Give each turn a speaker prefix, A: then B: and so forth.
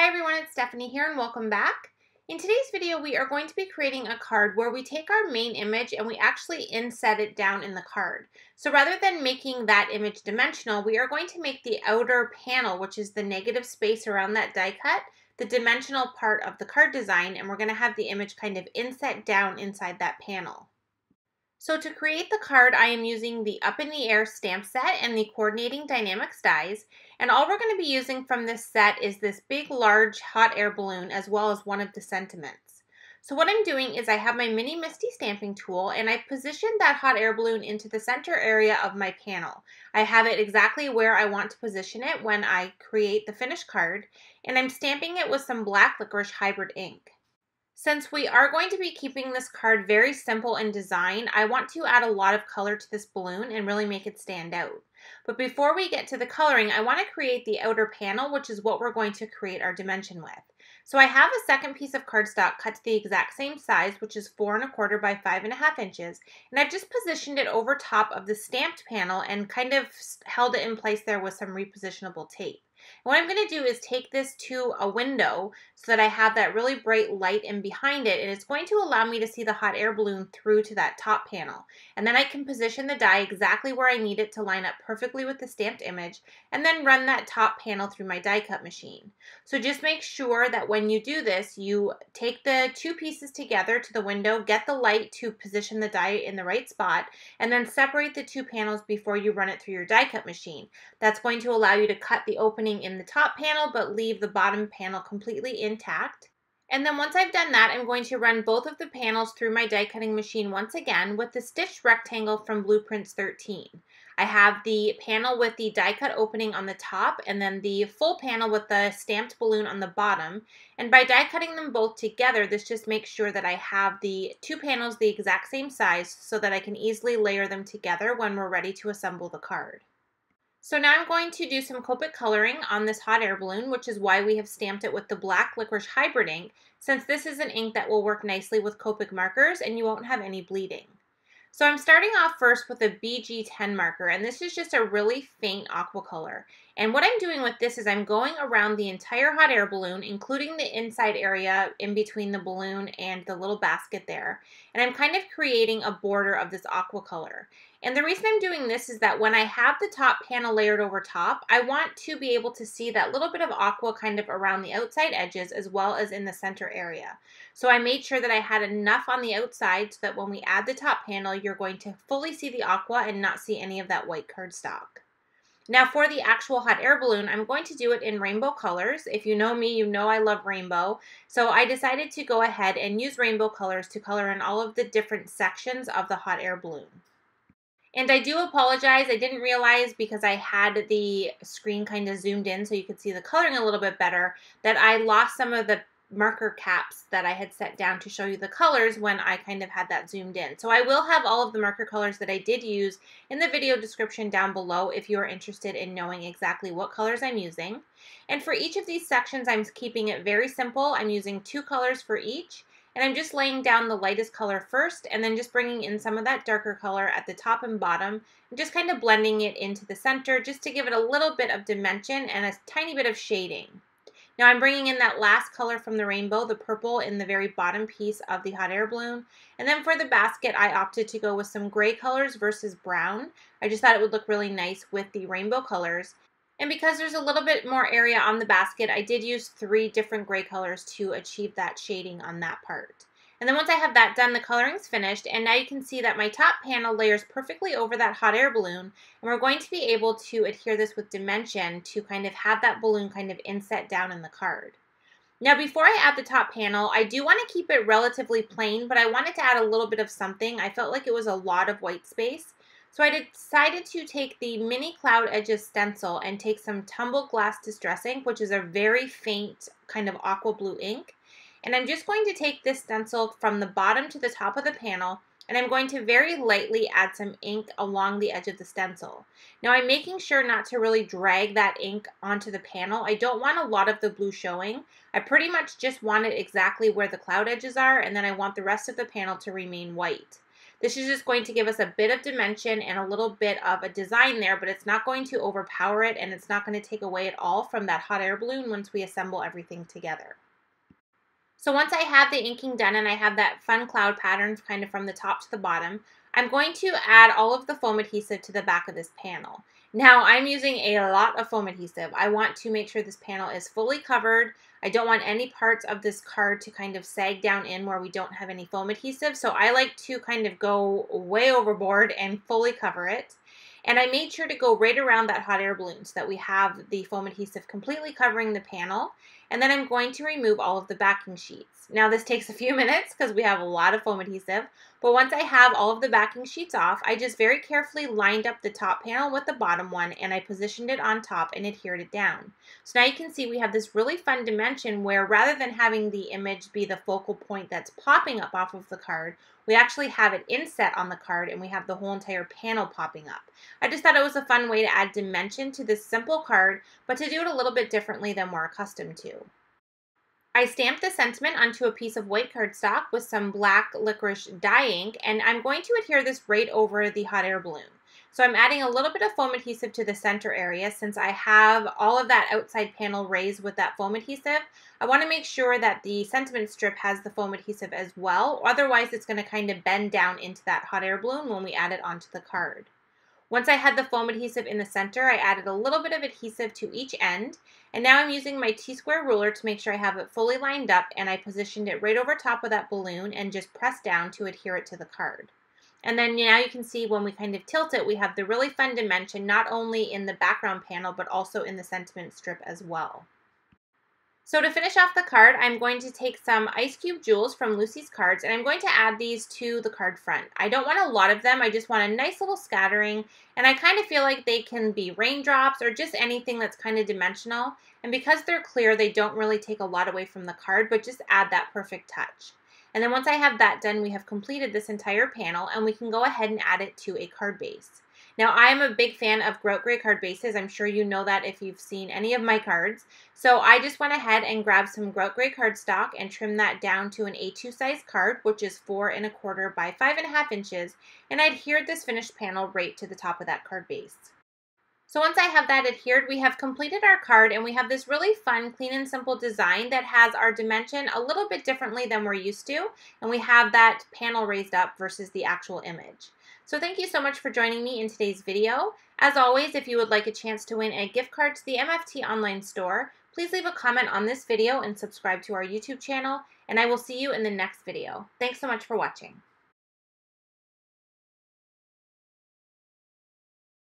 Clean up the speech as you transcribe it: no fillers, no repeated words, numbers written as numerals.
A: Hi everyone, it's Stephanie here and welcome back. In today's video, we are going to be creating a card where we take our main image and we actually inset it down in the card. So rather than making that image dimensional, we are going to make the outer panel, which is the negative space around that die cut, the dimensional part of the card design, and we're going to have the image kind of inset down inside that panel. So to create the card, I am using the Up in the Air stamp set and the coordinating die-namics dies. And all we're going to be using from this set is this big, large hot air balloon as well as one of the sentiments. So what I'm doing is I have my mini MISTI stamping tool and I positioned that hot air balloon into the center area of my panel. I have it exactly where I want to position it when I create the finished card, and I'm stamping it with some black licorice hybrid ink. Since we are going to be keeping this card very simple in design, I want to add a lot of color to this balloon and really make it stand out. But before we get to the coloring, I want to create the outer panel, which is what we're going to create our dimension with. So I have a second piece of cardstock cut to the exact same size, which is 4 1/4 by 5 1/2 inches, and I've just positioned it over top of the stamped panel and kind of held it in place there with some repositionable tape. And what I'm going to do is take this to a window so that I have that really bright light in behind it, and it's going to allow me to see the hot air balloon through to that top panel. And then I can position the die exactly where I need it to line up perfectly with the stamped image, and then run that top panel through my die cut machine. So just make sure that when you do this, you take the two pieces together to the window, get the light to position the die in the right spot, and then separate the two panels before you run it through your die cut machine. That's going to allow you to cut the opening in the top panel but leave the bottom panel completely intact. And then once I've done that, I'm going to run both of the panels through my die cutting machine once again with the stitched rectangle from Blueprints 13. I have the panel with the die cut opening on the top and then the full panel with the stamped balloon on the bottom. And by die cutting them both together, this just makes sure that I have the two panels the exact same size so that I can easily layer them together when we're ready to assemble the card. So now I'm going to do some Copic coloring on this hot air balloon, which is why we have stamped it with the black licorice hybrid ink, since this is an ink that will work nicely with Copic markers and you won't have any bleeding. So I'm starting off first with a BG10 marker, and this is just a really faint aqua color. And what I'm doing with this is I'm going around the entire hot air balloon, including the inside area in between the balloon and the little basket there. And I'm kind of creating a border of this aqua color. And the reason I'm doing this is that when I have the top panel layered over top, I want to be able to see that little bit of aqua kind of around the outside edges as well as in the center area. So I made sure that I had enough on the outside so that when we add the top panel, you're going to fully see the aqua and not see any of that white cardstock. Now for the actual hot air balloon, I'm going to do it in rainbow colors. If you know me, you know I love rainbow. So I decided to go ahead and use rainbow colors to color in all of the different sections of the hot air balloon. And I do apologize, I didn't realize because I had the screen kind of zoomed in so you could see the coloring a little bit better, that I lost some of the marker caps that I had set down to show you the colors when I kind of had that zoomed in. So I will have all of the marker colors that I did use in the video description down below if you are interested in knowing exactly what colors I'm using. And for each of these sections, I'm keeping it very simple. I'm using 2 colors for each. And I'm just laying down the lightest color first and then just bringing in some of that darker color at the top and bottom and just kind of blending it into the center just to give it a little bit of dimension and a tiny bit of shading. Now I'm bringing in that last color from the rainbow, the purple, in the very bottom piece of the hot air balloon. And then for the basket, I opted to go with some gray colors versus brown. I just thought it would look really nice with the rainbow colors. And because there's a little bit more area on the basket, I did use 3 different gray colors to achieve that shading on that part. And then once I have that done, the coloring's finished, and now you can see that my top panel layers perfectly over that hot air balloon, and we're going to be able to adhere this with dimension to kind of have that balloon kind of inset down in the card. Now before I add the top panel, I do want to keep it relatively plain, but I wanted to add a little bit of something. I felt like it was a lot of white space. So I decided to take the mini cloud edges stencil and take some tumbled glass distress ink, which is a very faint kind of aqua blue ink. And I'm just going to take this stencil from the bottom to the top of the panel, and I'm going to very lightly add some ink along the edge of the stencil. Now I'm making sure not to really drag that ink onto the panel. I don't want a lot of the blue showing. I pretty much just want it exactly where the cloud edges are, and then I want the rest of the panel to remain white. This is just going to give us a bit of dimension and a little bit of a design there, but it's not going to overpower it, and it's not going to take away at all from that hot air balloon once we assemble everything together. So once I have the inking done and I have that fun cloud pattern kind of from the top to the bottom, I'm going to add all of the foam adhesive to the back of this panel. Now I'm using a lot of foam adhesive. I want to make sure this panel is fully covered. I don't want any parts of this card to kind of sag down in where we don't have any foam adhesive. So I like to kind of go way overboard and fully cover it. And I made sure to go right around that hot air balloon so that we have the foam adhesive completely covering the panel. And then I'm going to remove all of the backing sheets. Now this takes a few minutes because we have a lot of foam adhesive, but once I have all of the backing sheets off, I just very carefully lined up the top panel with the bottom one, and I positioned it on top and adhered it down. So now you can see we have this really fun dimension where rather than having the image be the focal point that's popping up off of the card, we actually have it inset on the card and we have the whole entire panel popping up. I just thought it was a fun way to add dimension to this simple card, but to do it a little bit differently than we're accustomed to. I stamped the sentiment onto a piece of white cardstock with some black licorice dye ink, and I'm going to adhere this right over the hot air balloon. So I'm adding a little bit of foam adhesive to the center area since I have all of that outside panel raised with that foam adhesive. I want to make sure that the sentiment strip has the foam adhesive as well, otherwise it's going to kind of bend down into that hot air balloon when we add it onto the card. Once I had the foam adhesive in the center, I added a little bit of adhesive to each end, and now I'm using my T-square ruler to make sure I have it fully lined up, and I positioned it right over top of that balloon and just pressed down to adhere it to the card. And then now you can see when we kind of tilt it, we have the really fun dimension not only in the background panel but also in the sentiment strip as well. So to finish off the card, I'm going to take some ice cube jewels from Lucy's cards, and I'm going to add these to the card front. I don't want a lot of them, I just want a nice little scattering, and I kind of feel like they can be raindrops or just anything that's kind of dimensional. And because they're clear, they don't really take a lot away from the card, but just add that perfect touch. And then once I have that done, we have completed this entire panel, and we can go ahead and add it to a card base. Now, I'm a big fan of grout gray card bases. I'm sure you know that if you've seen any of my cards. So I just went ahead and grabbed some grout gray cardstock and trimmed that down to an A2 size card, which is 4 1/4 by 5.5 inches, and I adhered this finished panel right to the top of that card base. So once I have that adhered, we have completed our card, and we have this really fun, clean and simple design that has our dimension a little bit differently than we're used to, and we have that panel raised up versus the actual image. So thank you so much for joining me in today's video. As always, if you would like a chance to win a gift card to the MFT online store, please leave a comment on this video and subscribe to our YouTube channel, and I will see you in the next video. Thanks so much for watching.